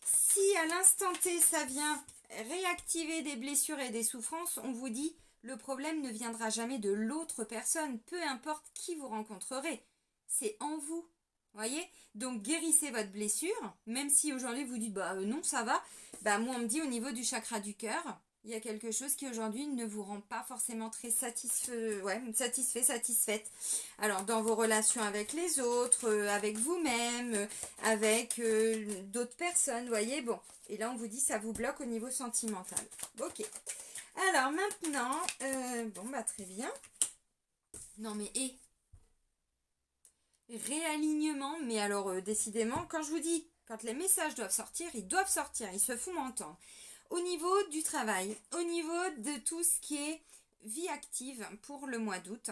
S1: Si à l'instant T, ça vient réactiver des blessures et des souffrances, on vous dit le problème ne viendra jamais de l'autre personne, peu importe qui vous rencontrerez, c'est en vous, voyez. Donc guérissez votre blessure, même si aujourd'hui vous dites non ça va, moi on me dit au niveau du chakra du cœur, il y a quelque chose qui aujourd'hui ne vous rend pas forcément très satisfaite. Alors dans vos relations avec les autres, avec vous-même, avec d'autres personnes, voyez, bon. Et là on vous dit ça vous bloque au niveau sentimental. Ok. Alors maintenant, très bien. Non mais réalignement, mais alors décidément, quand je vous dis, quand les messages doivent sortir, ils se font entendre. Au niveau du travail, au niveau de tout ce qui est vie active pour le mois d'août,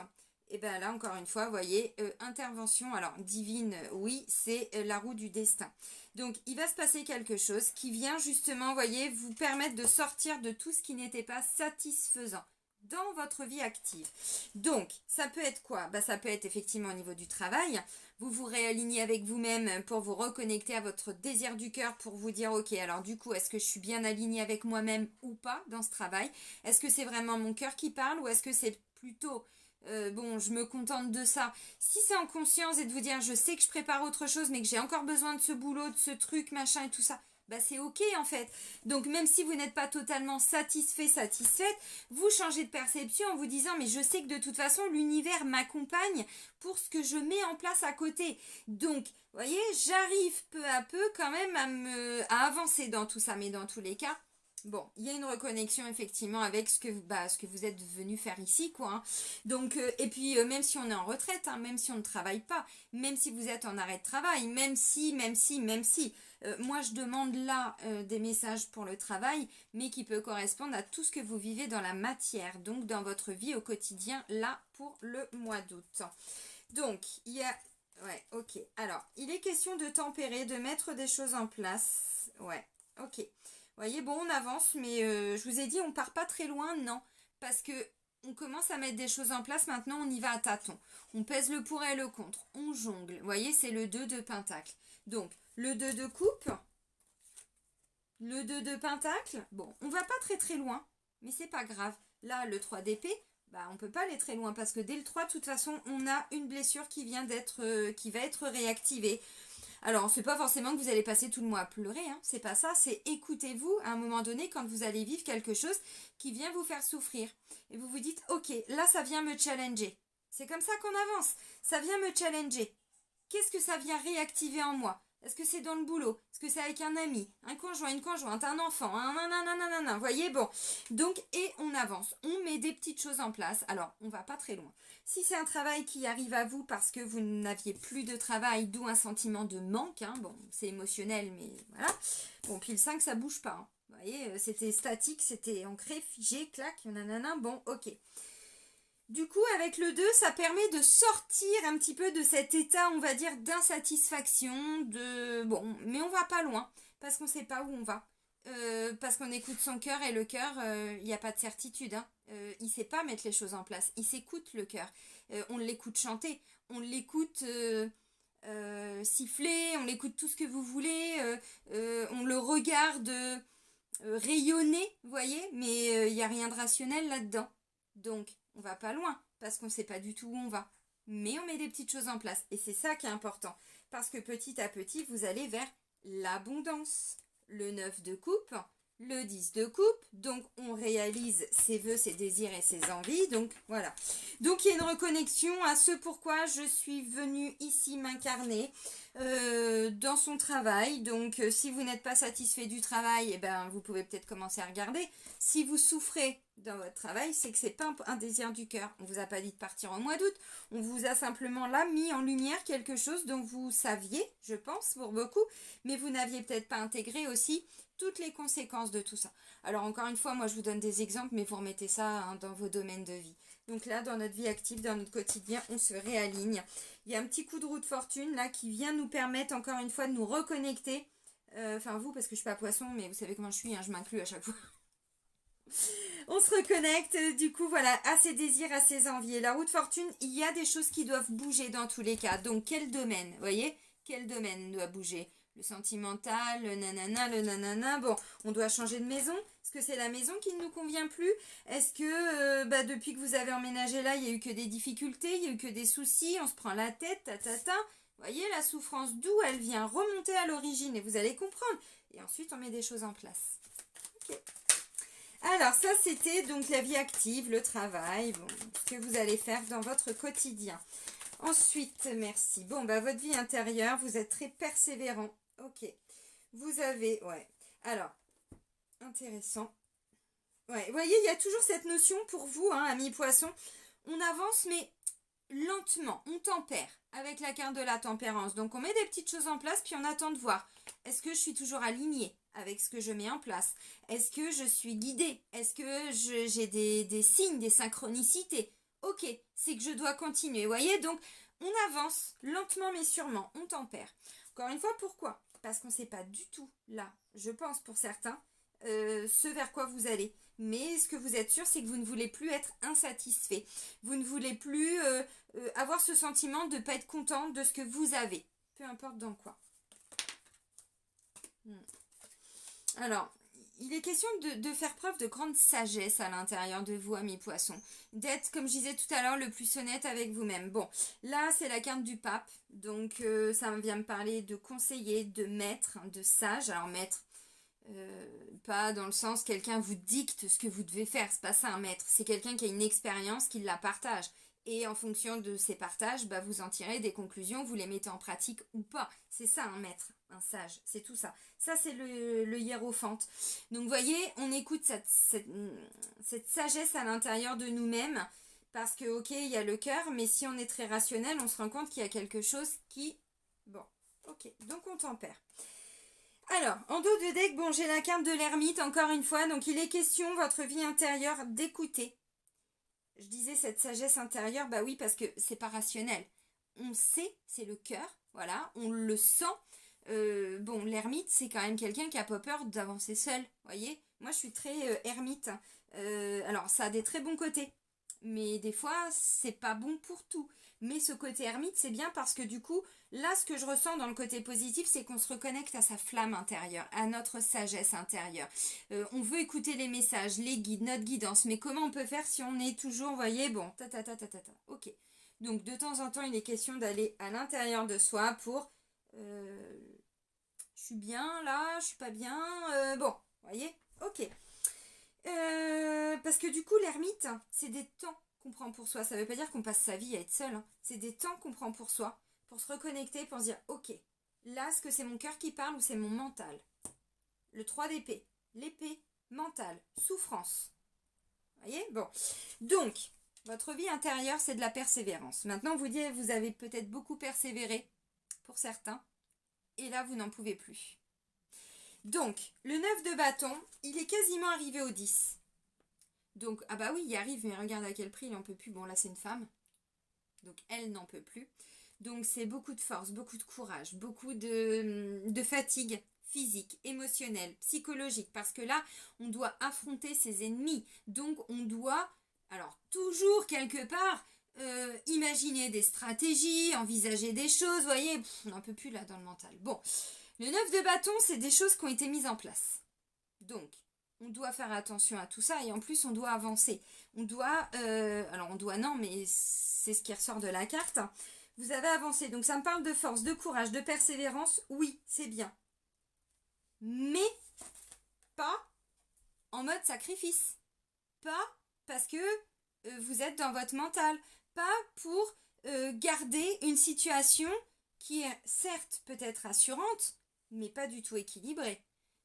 S1: et bien là encore une fois, vous voyez, intervention, alors divine, oui, c'est la roue du destin. Donc il va se passer quelque chose qui vient justement, vous voyez, vous permettre de sortir de tout ce qui n'était pas satisfaisant dans votre vie active. Donc, ça peut être quoi? Ça peut être effectivement au niveau du travail. Vous vous réalignez avec vous-même pour vous reconnecter à votre désir du cœur pour vous dire, ok, alors du coup, est-ce que je suis bien alignée avec moi-même ou pas dans ce travail? Est-ce que c'est vraiment mon cœur qui parle ou est-ce que c'est plutôt, je me contente de ça? Si c'est en conscience et de vous dire, je sais que je prépare autre chose, mais que j'ai encore besoin de ce boulot, de ce truc, machin et tout ça, c'est ok en fait. Donc même si vous n'êtes pas totalement satisfaite, vous changez de perception en vous disant mais je sais que de toute façon l'univers m'accompagne pour ce que je mets en place à côté. Donc, vous voyez, j'arrive peu à peu quand même à avancer dans tout ça, mais dans tous les cas, bon, il y a une reconnexion effectivement avec ce que vous êtes venu faire ici, quoi. Hein. Donc, et puis même si on est en retraite, hein, même si on ne travaille pas, même si vous êtes en arrêt de travail, même si, moi je demande là des messages pour le travail, mais qui peut correspondre à tout ce que vous vivez dans la matière, donc dans votre vie au quotidien, là pour le mois d'août. Donc, il y a... Ouais, ok. Alors, il est question de tempérer, de mettre des choses en place. Ouais, ok. Vous voyez, bon, on avance, mais je vous ai dit, on part pas très loin, non. Parce que on commence à mettre des choses en place, maintenant on y va à tâtons. On pèse le pour et le contre, on jongle. Vous voyez, c'est le 2 de pentacle. Donc, le 2 de coupe, le 2 de pentacle, bon, on va pas très très loin, mais c'est pas grave. Là, le 3 d'épée, on peut pas aller très loin parce que dès le 3, de toute façon, on a une blessure qui va être réactivée. Alors, c'est pas forcément que vous allez passer tout le mois à pleurer, hein, c'est pas ça, c'est écoutez-vous à un moment donné quand vous allez vivre quelque chose qui vient vous faire souffrir. Et vous vous dites, ok, là ça vient me challenger. C'est comme ça qu'on avance, ça vient me challenger. Qu'est-ce que ça vient réactiver en moi? Est-ce que c'est dans le boulot? Est-ce que c'est avec un ami, un conjoint, une conjointe, un enfant, un nanana, vous voyez, bon. Donc, et on avance. On met des petites choses en place. Alors, on va pas très loin. Si c'est un travail qui arrive à vous parce que vous n'aviez plus de travail, d'où un sentiment de manque, hein, bon, c'est émotionnel, mais voilà. Bon, puis le 5, ça bouge pas. Hein. Vous voyez, c'était statique, c'était ancré, figé, clac, nanana, bon, ok. Du coup, avec le 2, ça permet de sortir un petit peu de cet état, on va dire, d'insatisfaction, de... Bon, mais on va pas loin, parce qu'on sait pas où on va. Parce qu'on écoute son cœur, et le cœur, il n'y a pas de certitude. Hein. Il sait pas mettre les choses en place. Il s'écoute, le cœur. On l'écoute chanter, on l'écoute siffler, on l'écoute tout ce que vous voulez, on le regarde rayonner, vous voyez, mais il n'y a rien de rationnel là-dedans. Donc, on va pas loin, parce qu'on ne sait pas du tout où on va. Mais on met des petites choses en place. Et c'est ça qui est important. Parce que petit à petit, vous allez vers l'abondance. Le 9 de coupe, le 10 de coupe. Donc, on réalise ses vœux, ses désirs et ses envies. Donc, voilà. Donc, il y a une reconnexion à ce pourquoi je suis venue ici m'incarner dans son travail. Donc, si vous n'êtes pas satisfait du travail, eh ben, vous pouvez peut-être commencer à regarder. Si vous souffrez dans votre travail, c'est que c'est pas un désir du cœur. On vous a pas dit de partir au mois d'août. On vous a simplement là mis en lumière quelque chose dont vous saviez, je pense, pour beaucoup, mais vous n'aviez peut-être pas intégré aussi toutes les conséquences de tout ça. Alors encore une fois, moi je vous donne des exemples, mais vous remettez ça hein, dans vos domaines de vie. Donc là, dans notre vie active, dans notre quotidien, on se réaligne. Il y a un petit coup de roue de fortune là qui vient nous permettre encore une fois de nous reconnecter. Enfin vous, parce que je suis pas poisson, mais vous savez comment je suis, hein, je m'inclus à chaque fois. On se reconnecte, du coup, voilà, à ses désirs, à ses envies. Et la roue de fortune, il y a des choses qui doivent bouger dans tous les cas. Donc, quel domaine, vous voyez? Quel domaine doit bouger? Le sentimental, le nanana, le nanana. Bon, on doit changer de maison. Est-ce que c'est la maison qui ne nous convient plus? Est-ce que depuis que vous avez emménagé là, il n'y a eu que des difficultés, il n'y a eu que des soucis, on se prend la tête, ta. Vous voyez, la souffrance, d'où elle vient remonter à l'origine et vous allez comprendre. Et ensuite, on met des choses en place. Ok. Alors ça c'était donc la vie active, le travail, bon, ce que vous allez faire dans votre quotidien. Ensuite, merci. Bon, bah votre vie intérieure, vous êtes très persévérant. Ok. Vous avez, ouais. Alors, intéressant. Ouais, vous voyez, il y a toujours cette notion pour vous, hein, amis poissons. On avance, mais lentement, on tempère avec la carte de la tempérance. Donc on met des petites choses en place, puis on attend de voir. Est-ce que je suis toujours alignée avec ce que je mets en place? Est-ce que je suis guidée? Est-ce que j'ai des signes, des synchronicités? Ok, c'est que je dois continuer. Vous voyez, donc on avance lentement mais sûrement, on tempère. Encore une fois, pourquoi? Parce qu'on ne sait pas du tout, là, je pense pour certains, ce vers quoi vous allez. Mais ce que vous êtes sûr, c'est que vous ne voulez plus être insatisfait. Vous ne voulez plus avoir ce sentiment de ne pas être content de ce que vous avez. Peu importe dans quoi. Alors, il est question de faire preuve de grande sagesse à l'intérieur de vous, amis poissons. D'être, comme je disais tout à l'heure, le plus honnête avec vous-même. Bon, là, c'est la carte du pape. Donc, ça vient me parler de conseiller, de maître, de sage. Alors, maître, pas dans le sens quelqu'un vous dicte ce que vous devez faire. C'est pas ça, un maître. C'est quelqu'un qui a une expérience, qui la partage. Et en fonction de ces partages, bah, vous en tirez des conclusions, vous les mettez en pratique ou pas. C'est ça un maître, un sage, c'est tout ça. Ça c'est le hiérophante. Donc vous voyez, on écoute cette sagesse à l'intérieur de nous-mêmes, parce que ok, il y a le cœur, mais si on est très rationnel, on se rend compte qu'il y a quelque chose qui... Bon, ok, donc on tempère. Alors, en dos de deck, bon, j'ai la carte de l'ermite, encore une fois, donc il est question, votre vie intérieure, d'écouter. Je disais cette sagesse intérieure, bah oui, parce que c'est pas rationnel. On sait, c'est le cœur, voilà, on le sent. Bon, l'ermite, c'est quand même quelqu'un qui a pas peur d'avancer seul, voyez. Moi, je suis très ermite. Alors, ça a des très bons côtés, mais des fois, c'est pas bon pour tout. Mais ce côté ermite, c'est bien parce que du coup, là, ce que je ressens dans le côté positif, c'est qu'on se reconnecte à sa flamme intérieure, à notre sagesse intérieure. On veut écouter les messages, les guides, notre guidance, mais comment on peut faire si on est toujours, vous voyez, bon, ok. Donc, de temps en temps, il est question d'aller à l'intérieur de soi pour... je suis bien là, je suis pas bien, bon, vous voyez, ok. Parce que du coup, l'ermite, c'est des temps qu'on prend pour soi. Ça veut pas dire qu'on passe sa vie à être seul. Hein. C'est des temps qu'on prend pour soi, pour se reconnecter, pour se dire, ok, Là, est-ce que c'est mon cœur qui parle ou c'est mon mental? Le 3 d'épée. L'épée, mentale, souffrance. Vous voyez? Bon. Donc, votre vie intérieure, c'est de la persévérance. Maintenant, vous avez peut-être beaucoup persévéré, pour certains, et là, vous n'en pouvez plus. Donc, le 9 de bâton, il est quasiment arrivé au 10. Donc, ah bah oui, il arrive, mais regarde à quel prix, il n'en peut plus. Bon, là, c'est une femme. Donc, elle n'en peut plus. Donc, c'est beaucoup de force, beaucoup de courage, beaucoup de fatigue physique, émotionnelle, psychologique. Parce que là, on doit affronter ses ennemis. Donc, on doit, alors, toujours quelque part, imaginer des stratégies, envisager des choses. Vous voyez, on n'en peut plus là dans le mental. Bon, le 9 de bâton, c'est des choses qui ont été mises en place. Donc, on doit faire attention à tout ça et en plus, on doit avancer. On doit, alors on doit non, mais c'est ce qui ressort de la carte. Vous avez avancé, donc ça me parle de force, de courage, de persévérance. Oui, c'est bien. Mais pas en mode sacrifice. Pas parce que vous êtes dans votre mental. Pas pour garder une situation qui est certes peut-être rassurante, mais pas du tout équilibrée.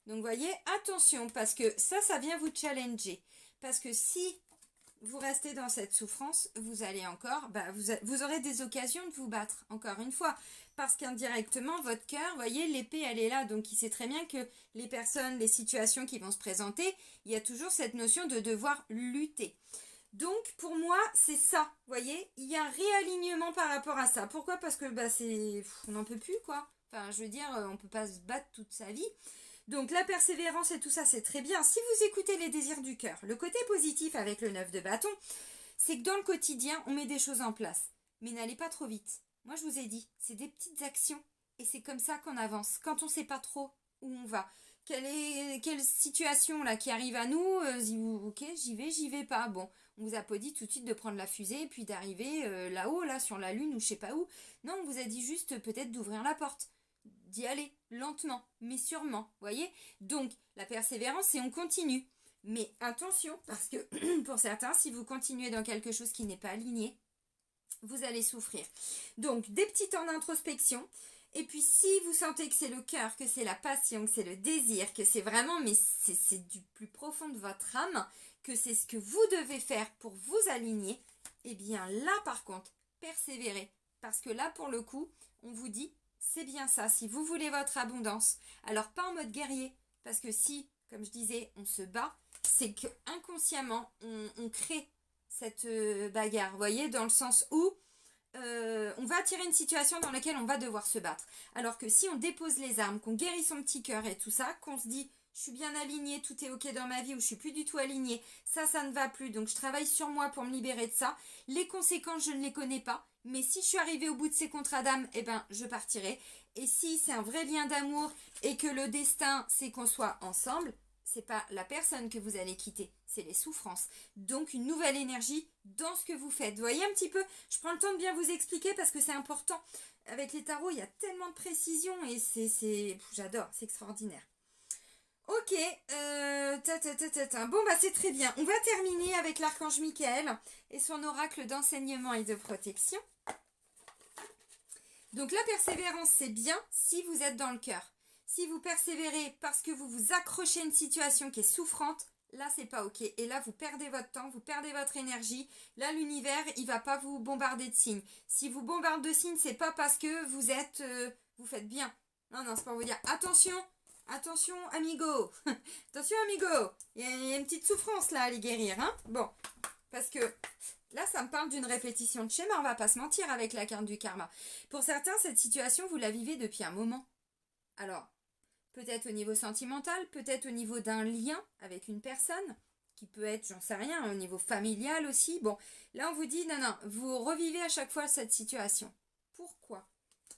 S1: Donc, voyez, attention, parce que ça vient vous challenger. Parce que si vous restez dans cette souffrance, vous allez encore, vous aurez des occasions de vous battre, encore une fois. Parce qu'indirectement, votre cœur, voyez, l'épée, elle est là. Donc, il sait très bien que les personnes, les situations qui vont se présenter, il y a toujours cette notion de devoir lutter. Donc, pour moi, c'est ça, vous voyez, il y a un réalignement par rapport à ça. Pourquoi? Parce que on n'en peut plus, quoi. Enfin, je veux dire, on ne peut pas se battre toute sa vie. Donc, la persévérance et tout ça, c'est très bien. Si vous écoutez les désirs du cœur, le côté positif avec le 9 de bâton, c'est que dans le quotidien, on met des choses en place. Mais n'allez pas trop vite. Moi, je vous ai dit, c'est des petites actions et c'est comme ça qu'on avance. Quand on ne sait pas trop où on va. Quelle situation là qui arrive à nous, ok, j'y vais pas. Bon, on vous a pas dit tout de suite de prendre la fusée et puis d'arriver là-haut, là, sur la lune ou je sais pas où. Non, on vous a dit juste peut-être d'ouvrir la porte, d'y aller lentement, mais sûrement, voyez. Donc, la persévérance, c'est on continue. Mais attention, parce que pour certains, si vous continuez dans quelque chose qui n'est pas aligné, vous allez souffrir. Donc, des petits temps d'introspection. Et puis, si vous sentez que c'est le cœur, que c'est la passion, que c'est le désir, que c'est vraiment, mais c'est du plus profond de votre âme, que c'est ce que vous devez faire pour vous aligner, eh bien là, par contre, persévérez. Parce que là, pour le coup, on vous dit, c'est bien ça. Si vous voulez votre abondance, alors pas en mode guerrier. Parce que si, comme je disais, on se bat, c'est que inconsciemment, on crée cette bagarre. Vous voyez, dans le sens où on va attirer une situation dans laquelle on va devoir se battre. Alors que si on dépose les armes, qu'on guérit son petit cœur et tout ça, qu'on se dit je suis bien alignée, tout est ok dans ma vie ou je suis plus du tout alignée, ça ne va plus, donc je travaille sur moi pour me libérer de ça. Les conséquences, je ne les connais pas, mais si je suis arrivée au bout de ces contrats d'âme, eh ben je partirai. Et si c'est un vrai lien d'amour et que le destin c'est qu'on soit ensemble, c'est pas la personne que vous allez quitter, c'est les souffrances. Donc une nouvelle énergie dans ce que vous faites. Vous voyez un petit peu, je prends le temps de bien vous expliquer parce que c'est important. Avec les tarots, il y a tellement de précision et j'adore, c'est extraordinaire. Ok, bon c'est très bien. On va terminer avec l'archange Michael et son oracle d'enseignement et de protection. Donc la persévérance, c'est bien si vous êtes dans le cœur. Si vous persévérez parce que vous vous accrochez à une situation qui est souffrante, là c'est pas ok. Et là vous perdez votre temps, vous perdez votre énergie. Là l'univers il va pas vous bombarder de signes. Si vous bombarde de signes, c'est pas parce que vous faites bien. Non, c'est pour vous dire attention amigo, attention amigo. Il y a une petite souffrance là à les guérir, hein. Bon, parce que là, ça me parle d'une répétition de schéma, on va pas se mentir avec la carte du karma. Pour certains, cette situation, vous la vivez depuis un moment. Alors, peut-être au niveau sentimental, peut-être au niveau d'un lien avec une personne, qui peut être, j'en sais rien, au niveau familial aussi. Bon, là, on vous dit, non, vous revivez à chaque fois cette situation. Pourquoi?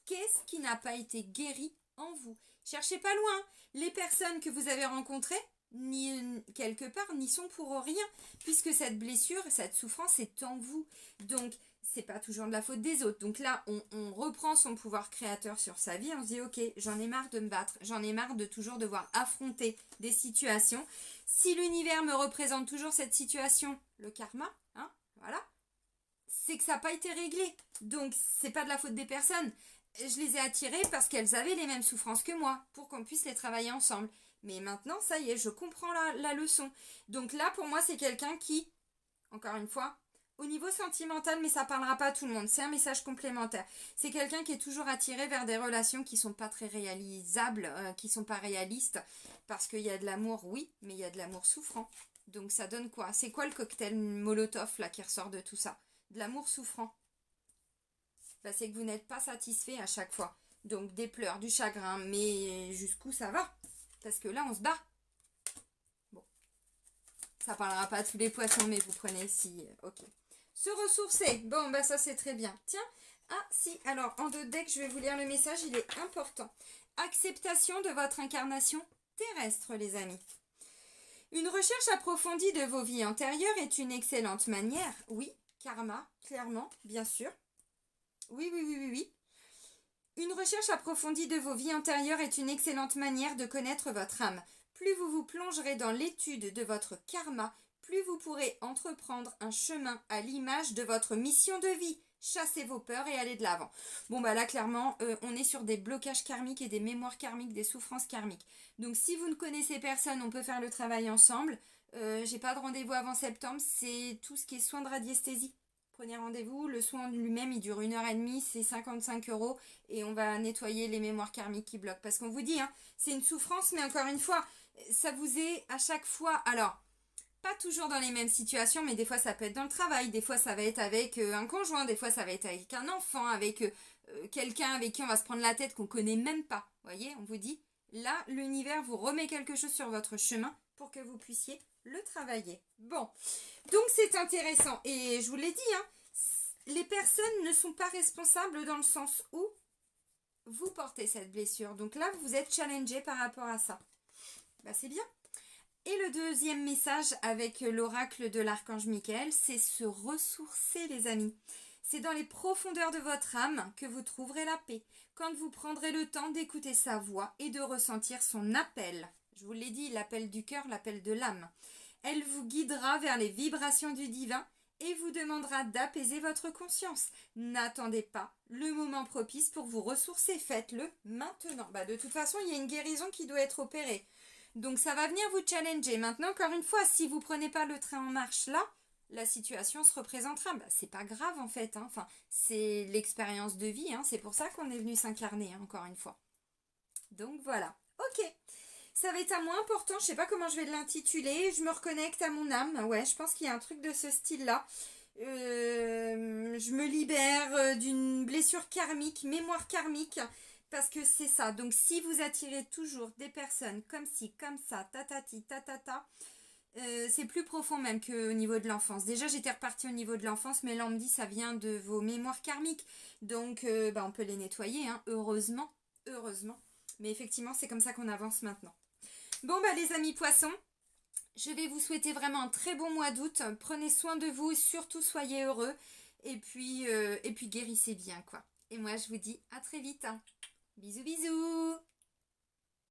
S1: Qu'est-ce qui n'a pas été guéri en vous? Cherchez pas loin. Les personnes que vous avez rencontrées, ni quelque part, n'y sont pour rien, puisque cette blessure, cette souffrance est en vous. Donc, c'est pas toujours de la faute des autres. Donc là, on reprend son pouvoir créateur sur sa vie. On se dit, ok, j'en ai marre de me battre. J'en ai marre de toujours devoir affronter des situations. Si l'univers me représente toujours cette situation, le karma, hein, voilà, c'est que ça n'a pas été réglé. Donc, c'est pas de la faute des personnes. je les ai attirées parce qu'elles avaient les mêmes souffrances que moi, pour qu'on puisse les travailler ensemble. Mais maintenant, ça y est, je comprends la leçon. Donc là, pour moi, c'est quelqu'un qui, encore une fois, au niveau sentimental, mais ça parlera pas à tout le monde, c'est un message complémentaire. C'est quelqu'un qui est toujours attiré vers des relations qui sont pas très réalisables, qui sont pas réalistes, parce qu'il y a de l'amour, oui, mais il y a de l'amour souffrant. Donc ça donne quoi? C'est quoi le cocktail Molotov là qui ressort de tout ça? De l'amour souffrant. Bah, c'est que vous n'êtes pas satisfait à chaque fois. Donc des pleurs, du chagrin, mais jusqu'où ça va? Parce que là, on se bat. Bon, ça parlera pas à tous les poissons, mais vous prenez ici, ok. Se ressourcer, bon, bah ça c'est très bien. Tiens, ah si, alors en deux decks, je vais vous lire le message, il est important. Acceptation de votre incarnation terrestre, les amis. Une recherche approfondie de vos vies antérieures est une excellente manière, oui, karma, clairement, bien sûr. Oui, oui, oui, oui, oui. Une recherche approfondie de vos vies antérieures est une excellente manière de connaître votre âme. Plus vous vous plongerez dans l'étude de votre karma, plus vous pourrez entreprendre un chemin à l'image de votre mission de vie. Chassez vos peurs et allez de l'avant. Bon bah là clairement on est sur des blocages karmiques et des mémoires karmiques, des souffrances karmiques. Donc si vous ne connaissez personne, on peut faire le travail ensemble. J'ai pas de rendez-vous avant septembre, c'est tout ce qui est soins de radiesthésie. Prenez rendez-vous, le soin lui-même il dure 1h30, c'est 55 € et on va nettoyer les mémoires karmiques qui bloquent. Parce qu'on vous dit, hein, c'est une souffrance, mais encore une fois, ça vous est à chaque fois, alors pas toujours dans les mêmes situations, mais des fois ça peut être dans le travail, des fois ça va être avec un conjoint, des fois ça va être avec un enfant, avec quelqu'un avec qui on va se prendre la tête qu'on connaît même pas. Vous voyez, on vous dit, là l'univers vous remet quelque chose sur votre chemin pour que vous puissiez le travailler. Bon, donc c'est intéressant et je vous l'ai dit, hein, les personnes ne sont pas responsables dans le sens où vous portez cette blessure. Donc là vous êtes challengé par rapport à ça. Bah c'est bien. Et le deuxième message avec l'oracle de l'archange Michael, c'est se ressourcer les amis. C'est dans les profondeurs de votre âme que vous trouverez la paix, quand vous prendrez le temps d'écouter sa voix et de ressentir son appel. Je vous l'ai dit, l'appel du cœur, l'appel de l'âme. Elle vous guidera vers les vibrations du divin et vous demandera d'apaiser votre conscience. N'attendez pas le moment propice pour vous ressourcer, faites-le maintenant. Bah, de toute façon, il y a une guérison qui doit être opérée. Donc ça va venir vous challenger. Maintenant, encore une fois, si vous ne prenez pas le train en marche là, la situation se représentera. Bah, c'est pas grave en fait. Hein. Enfin, c'est l'expérience de vie. Hein. C'est pour ça qu'on est venu s'incarner, hein, encore une fois. Donc voilà. Ok. Ça va être un moins important. Je sais pas comment je vais l'intituler. Je me reconnecte à mon âme. Ouais, je pense qu'il y a un truc de ce style-là. Je me libère d'une blessure karmique, mémoire karmique. Parce que c'est ça. Donc, si vous attirez toujours des personnes comme ci, comme ça, tatati, tatata, c'est plus profond même qu'au niveau de l'enfance. Déjà, j'étais repartie au niveau de l'enfance, mais là, on me dit ça vient de vos mémoires karmiques. Donc, bah, on peut les nettoyer, hein, heureusement. Heureusement. Mais effectivement, c'est comme ça qu'on avance maintenant. Bon, bah, les amis poissons, je vais vous souhaiter vraiment un très bon mois d'août. Prenez soin de vous, surtout soyez heureux. Et puis guérissez bien, quoi. Et moi, je vous dis à très vite. Hein. Bisous bisous.